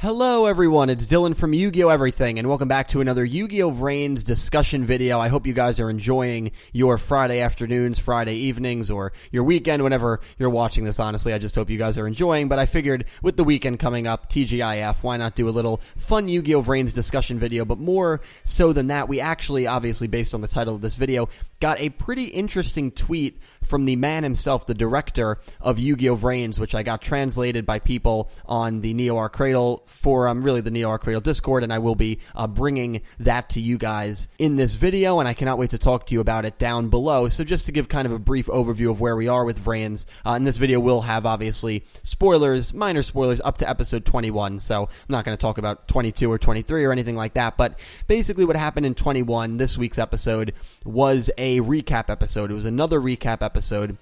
Hello everyone, it's Dylan from Yugioh Everything, and welcome back to another Yugioh VRains discussion video. I hope you guys are enjoying your Friday afternoons, Friday evenings, or your weekend, whenever you're watching this, honestly. I just hope you guys are enjoying, but I figured with the weekend coming up, TGIF, why not do a little fun Yugioh VRains discussion video, but more so than that, we actually, obviously based on the title of this video, got a pretty interesting tweet from the man himself, the director of Yugioh VRains, which I got translated by people on the Neo Arc Cradle forum, really the Neo Arc Cradle Discord, and I will be bringing that to you guys in this video, and I cannot wait to talk to you about it down below. So just to give kind of a brief overview of where we are with VRains, and this video will have, obviously, spoilers, minor spoilers, up to episode 21, so I'm not going to talk about 22 or 23 or anything like that, but basically what happened in 21, this week's episode, was a recap episode. It was another recap episode.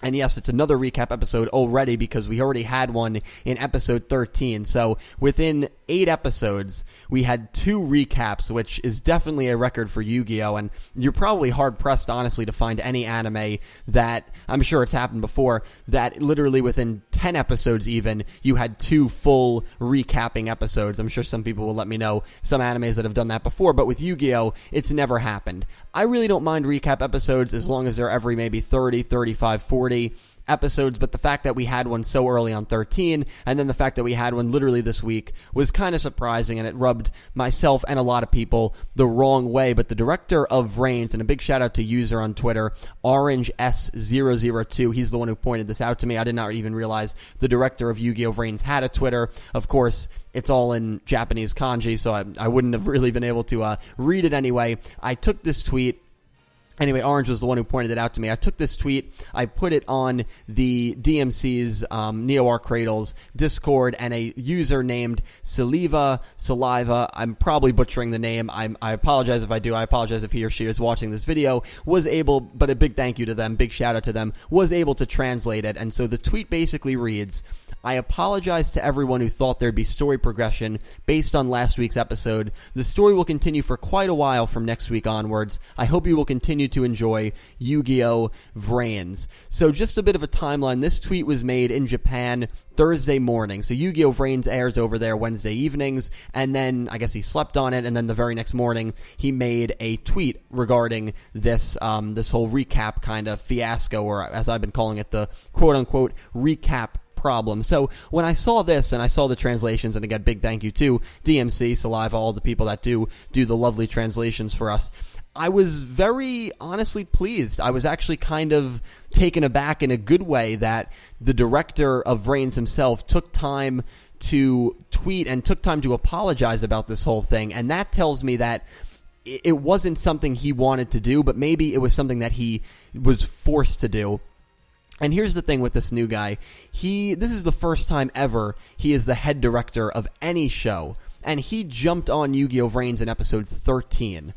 And yes, it's another recap episode already because we already had one in episode 13. So within 8 episodes, we had 2 recaps, which is definitely a record for Yu-Gi-Oh! And you're probably hard-pressed, honestly, to find any anime that, I'm sure it's happened before, that literally within 10 episodes even, you had 2 full recapping episodes. I'm sure some people will let me know some animes that have done that before, but with Yu-Gi-Oh! It's never happened. I really don't mind recap episodes as long as they're every maybe 30, 35, 40 episodes, but the fact that we had one so early on 13, and then the fact that we had one literally this week was kind of surprising, and it rubbed myself and a lot of people the wrong way. But the director of VRains, and a big shout out to user on Twitter, OrangeS002, he's the one who pointed this out to me. I did not even realize the director of Yu-Gi-Oh! VRains had a Twitter. Of course, it's all in Japanese kanji, so I wouldn't have really been able to read it anyway. I took this tweet. Anyway, Orange was the one who pointed it out to me. I took this tweet, I put it on the DMC's Neo Arc Cradle's Discord, and a user named Saliva, I'm probably butchering the name. I apologize if I do. I apologize if he or she is watching this video, was able, but a big thank you to them, big shout out to them, was able to translate it. And so the tweet basically reads, I apologize to everyone who thought there'd be story progression based on last week's episode. The story will continue for quite a while from next week onwards. I hope you will continue to enjoy Yu-Gi-Oh! VRains. So just a bit of a timeline. This tweet was made in Japan Thursday morning. So Yu-Gi-Oh! VRains airs over there Wednesday evenings, and then I guess he slept on it, and then the very next morning he made a tweet regarding this this whole recap kind of fiasco, or as I've been calling it, the quote-unquote recap problem. So when I saw this and I saw the translations, and again, big thank you to DMC, Saliva, all the people that do the lovely translations for us, I was very honestly pleased. I was actually kind of taken aback in a good way that the director of VRains himself took time to tweet and took time to apologize about this whole thing, and that tells me that it wasn't something he wanted to do, but maybe it was something that he was forced to do. And here's the thing with this new guy. This is the first time ever he is the head director of any show. And he jumped on Yu-Gi-Oh! VRains in episode 13.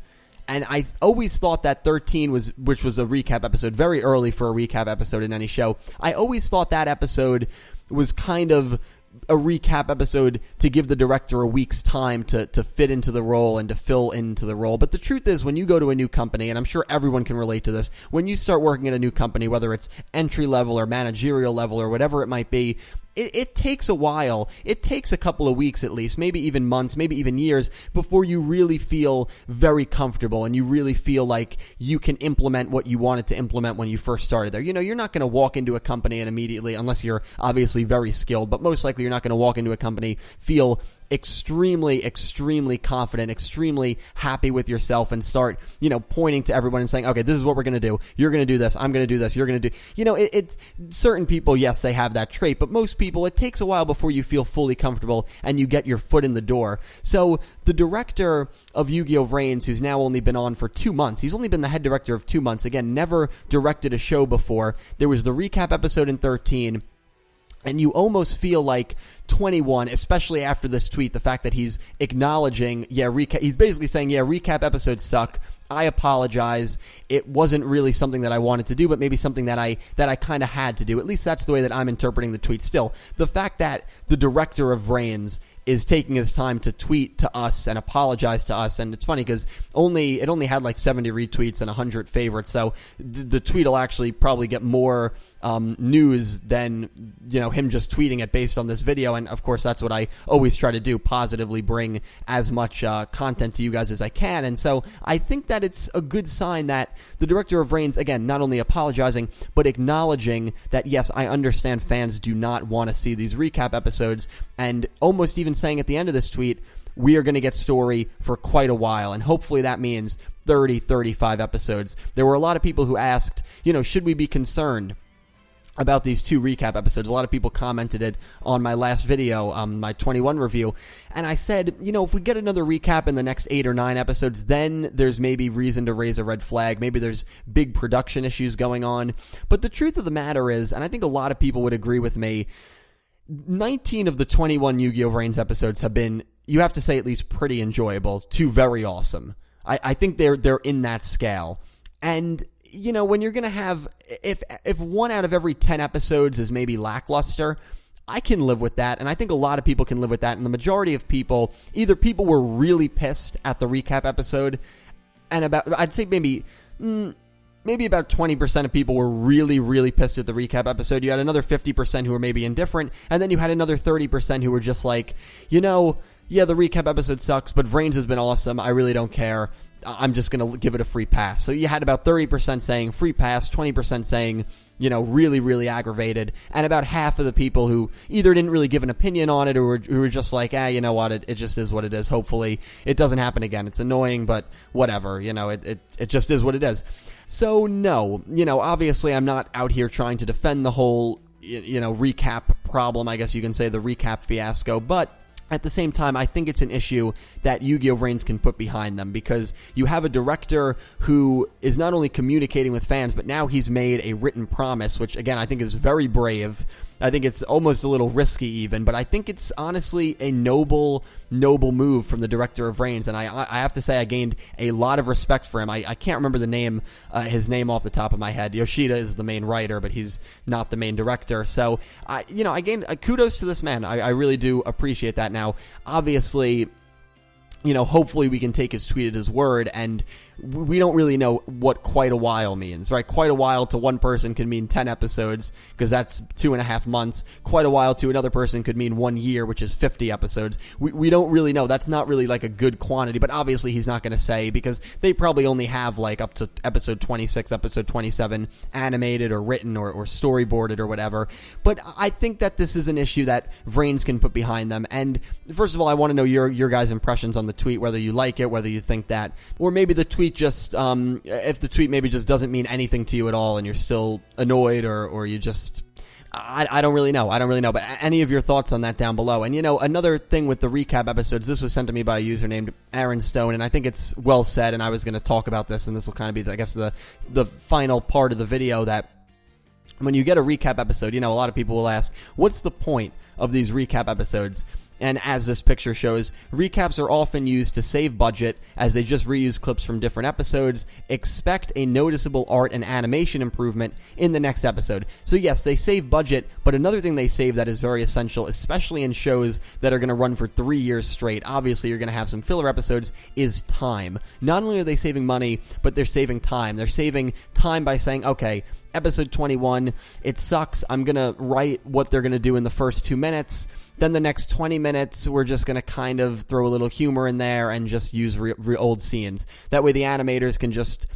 And I always thought that 13 which was a recap episode, very early for a recap episode in any show. I always thought that episode was kind of a recap episode to give the director a week's time to fit into the role and to fill into the role. But the truth is, when you go to a new company, and I'm sure everyone can relate to this, when you start working at a new company, whether it's entry level or managerial level or whatever it might be, it takes a while. It takes a couple of weeks at least, maybe even months, maybe even years, before you really feel very comfortable and you really feel like you can implement what you wanted to implement when you first started there. You know, you're not going to walk into a company and immediately, unless you're obviously very skilled, but most likely you're not going to walk into a company, feel extremely confident, extremely happy with yourself, and start, pointing to everyone and saying, okay, this is what we're going to do. You're going to do this. I'm going to do this. You're going to do, it's certain people, yes, they have that trait, but most people, it takes a while before you feel fully comfortable and you get your foot in the door. So the director of Yu-Gi-Oh! VRains, who's now only been on for 2 months, he's only been the head director of 2 months, again, never directed a show before. There was the recap episode in 13, and you almost feel like 21, especially after this tweet, the fact that he's acknowledging, he's basically saying, recap episodes suck. I apologize. It wasn't really something that I wanted to do, but maybe something that I kind of had to do. At least that's the way that I'm interpreting the tweet. Still, the fact that the director of VRains is taking his time to tweet to us and apologize to us. And it's funny because it only had like 70 retweets and 100 favorites, so the tweet will actually probably get more news than, him just tweeting it based on this video. And of course, that's what I always try to do, positively bring as much content to you guys as I can. And so I think that it's a good sign that the director of VRains, again, not only apologizing, but acknowledging that, yes, I understand fans do not want to see these recap episodes, and almost even saying at the end of this tweet, we are going to get story for quite a while, and hopefully that means 30, 35 episodes. There were a lot of people who asked, should we be concerned about these 2 recap episodes? A lot of people commented it on my last video, my 21 review, and I said, if we get another recap in the next 8 or 9 episodes, then there's maybe reason to raise a red flag. Maybe there's big production issues going on. But the truth of the matter is, and I think a lot of people would agree with me, 19 of the 21 Yu-Gi-Oh! VRains episodes have been, you have to say, at least pretty enjoyable to very awesome. I think they're in that scale. And when you're going to have, if 1 out of every 10 episodes is maybe lackluster, I can live with that, and I think a lot of people can live with that. And the majority of people, either people were really pissed at the recap episode, and I'd say maybe about 20% of people were really, really pissed at the recap episode. You had another 50% who were maybe indifferent, and then you had another 30% who were just like, yeah, the recap episode sucks, but VRains has been awesome. I really don't care. I'm just going to give it a free pass. So you had about 30% saying free pass, 20% saying, really, really aggravated, and about half of the people who either didn't really give an opinion on it or who were just like, you know what, it just is what it is. Hopefully it doesn't happen again. It's annoying, but whatever, it just is what it is. So no, obviously I'm not out here trying to defend the whole, recap problem, I guess you can say, the recap fiasco, but at the same time, I think it's an issue that Yu-Gi-Oh! VRains can put behind them, because you have a director who is not only communicating with fans, but now he's made a written promise, which, again, I think is very brave. I think it's almost a little risky even, but I think it's honestly a noble move from the director of VRains, and I have to say I gained a lot of respect for him. I can't remember his name off the top of my head. Yoshida is the main writer, but he's not the main director. So, I gained kudos to this man. I really do appreciate that. Now, obviously, hopefully we can take his tweet at his word, and we don't really know what quite a while means, right? Quite a while to one person could mean 10 episodes, because that's 2.5 months. Quite a while to another person could mean 1 year, which is 50 episodes. We don't really know. That's not really like a good quantity, but obviously he's not going to say, because they probably only have like up to episode 26, episode 27 animated or written or storyboarded or whatever. But I think that this is an issue that VRains can put behind them. And first of all, I want to know your guys' impressions on the tweet, whether you like it, whether you think that, or maybe the tweet just, if the tweet maybe just doesn't mean anything to you at all and you're still annoyed, or you just, I don't really know. But any of your thoughts on that down below. And another thing with the recap episodes, this was sent to me by a user named Aaron Stone, and I think it's well said, and I was going to talk about this, and this will kind of be, I guess, the final part of the video, that when you get a recap episode, a lot of people will ask, what's the point of these recap episodes? And as this picture shows, recaps are often used to save budget, as they just reuse clips from different episodes. Expect a noticeable art and animation improvement in the next episode. So yes, they save budget, but another thing they save that is very essential, especially in shows that are going to run for 3 years straight, obviously you're going to have some filler episodes, is time. Not only are they saving money, but they're saving time. They're saving time by saying, okay, episode 21, it sucks. I'm going to write what they're going to do in the first 2 minutes. Then the next 20 minutes, we're just going to kind of throw a little humor in there and just use old scenes. That way the animators can just,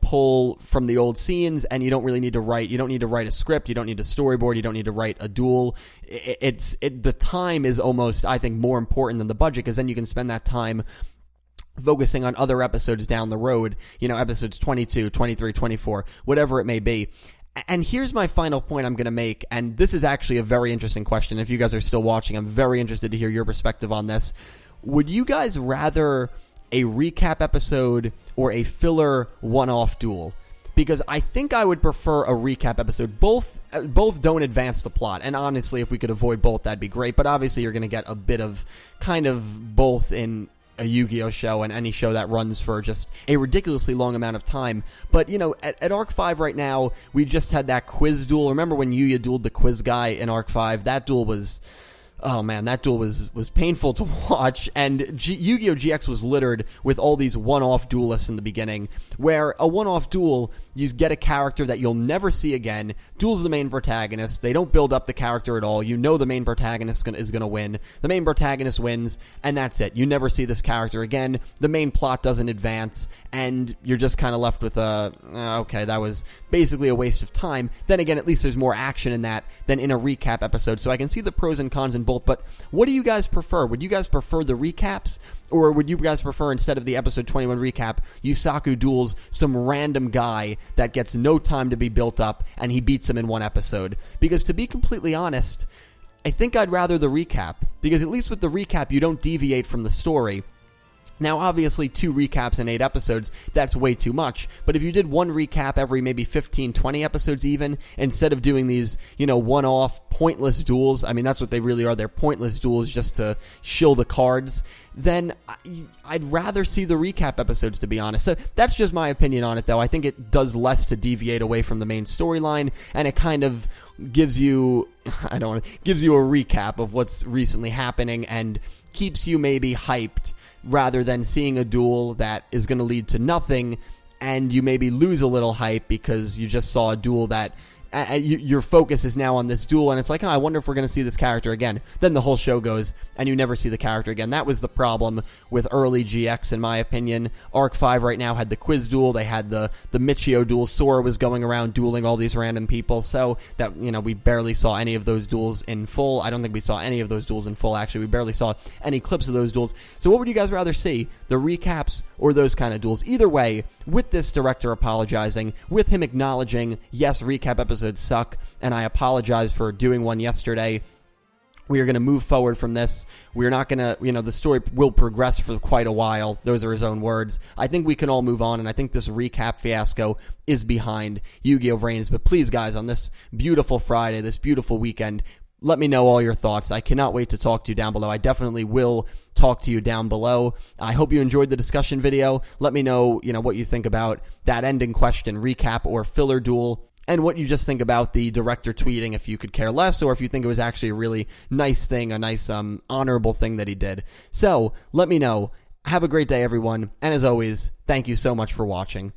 pull from the old scenes, and you don't really need to write. You don't need to write a script. You don't need to storyboard. You don't need to write a duel. The time is almost, I think, more important than the budget, because then you can spend that time focusing on other episodes down the road, episodes 22, 23, 24, whatever it may be. And here's my final point I'm going to make, and this is actually a very interesting question. If you guys are still watching, I'm very interested to hear your perspective on this. Would you guys rather a recap episode or a filler one-off duel? Because I think I would prefer a recap episode. Both don't advance the plot, and honestly, if we could avoid both, that'd be great. But obviously, you're going to get a bit of kind of both in a Yu-Gi-Oh! Show and any show that runs for just a ridiculously long amount of time. But, at Arc 5 right now, we just had that quiz duel. Remember when Yugioh dueled the quiz guy in Arc 5? That duel was Oh man, that duel was painful to watch, and Yu-Gi-Oh! GX was littered with all these one-off duelists in the beginning, where a one-off duel, you get a character that you'll never see again, duels the main protagonist, they don't build up the character at all, you know the main protagonist is going to win, the main protagonist wins, and that's it. You never see this character again, the main plot doesn't advance, and you're just kind of left with okay, that was basically a waste of time. Then again, at least there's more action in that than in a recap episode, so I can see the pros and cons in both, but what do you guys prefer? Would you guys prefer the recaps, or would you guys prefer, instead of the episode 21 recap, Yusaku duels some random guy that gets no time to be built up and he beats him in one episode? Because to be completely honest, I think I'd rather the recap, because at least with the recap you don't deviate from the story. Now, obviously, 2 recaps in 8 episodes, that's way too much. But if you did one recap every maybe 15, 20 episodes even, instead of doing these, one-off, pointless duels, I mean, that's what they really are, they're pointless duels just to shill the cards, then I'd rather see the recap episodes, to be honest. So that's just my opinion on it, though. I think it does less to deviate away from the main storyline, and it kind of gives you, gives you a recap of what's recently happening, and keeps you maybe hyped, rather than seeing a duel that is going to lead to nothing, and you maybe lose a little hype because you just saw a duel that your focus is now on this duel, and it's like, I wonder if we're going to see this character again. Then the whole show goes, and you never see the character again. That was the problem with early GX, in my opinion. Arc 5 right now had the quiz duel. They had the Michio duel. Sora was going around dueling all these random people, so that, we barely saw any of those duels in full. I don't think we saw any of those duels in full, actually. We barely saw any clips of those duels. So what would you guys rather see? The recaps or those kind of duels? Either way, with this director apologizing, with him acknowledging, yes, recap episodes suck, and I apologize for doing one yesterday. We are going to move forward from this. We're not going to, the story will progress for quite a while. Those are his own words. I think we can all move on, and I think this recap fiasco is behind Yu-Gi-Oh! VRains. But please, guys, on this beautiful Friday, this beautiful weekend, let me know all your thoughts. I cannot wait to talk to you down below. I definitely will talk to you down below. I hope you enjoyed the discussion video. Let me know, what you think about that ending question, recap or filler duel, and what you just think about the director tweeting, if you could care less, or if you think it was actually a really nice thing, a nice, honorable thing that he did. So, let me know. Have a great day, everyone. And as always, thank you so much for watching.